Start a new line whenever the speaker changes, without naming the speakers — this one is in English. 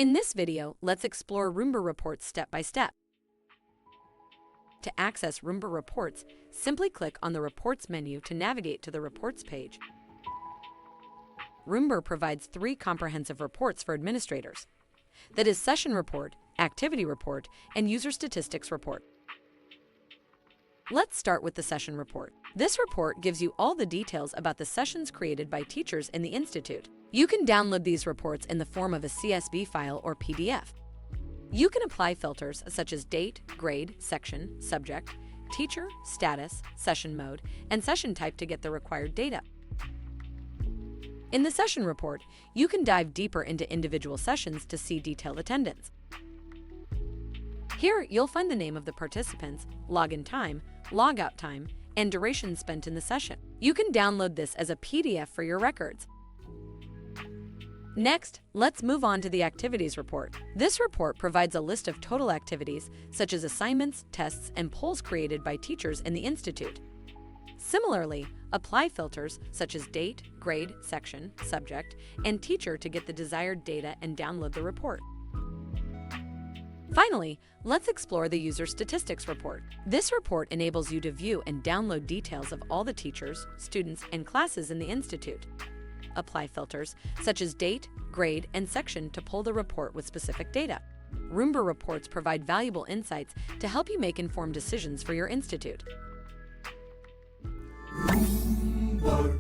In this video, let's explore Roombr reports step by step. To access Roombr reports, simply click on the Reports menu to navigate to the Reports page. Roombr provides 3 comprehensive reports for administrators. That is Session Report, Activity Report, and User Statistics Report. Let's start with the Session Report. This report gives you all the details about the sessions created by teachers in the Institute. You can download these reports in the form of a CSV file or PDF. You can apply filters such as date, grade, section, subject, teacher, status, session mode, and session type to get the required data. In the Session Report, you can dive deeper into individual sessions to see detailed attendance. Here, you'll find the name of the participants, login time, logout time, and duration spent in the session. You can download this as a PDF for your records. Next, let's move on to the Activities Report. This report provides a list of total activities, such as assignments, tests, and polls created by teachers in the Institute. Similarly, apply filters such as date, grade, section, subject, and teacher to get the desired data and download the report. Finally, let's explore the User Statistics Report. This report enables you to view and download details of all the teachers, students, and classes in the Institute. Apply filters such as date, grade, and section to pull the report with specific data. Roombr reports provide valuable insights to help you make informed decisions for your institute.
Roombr.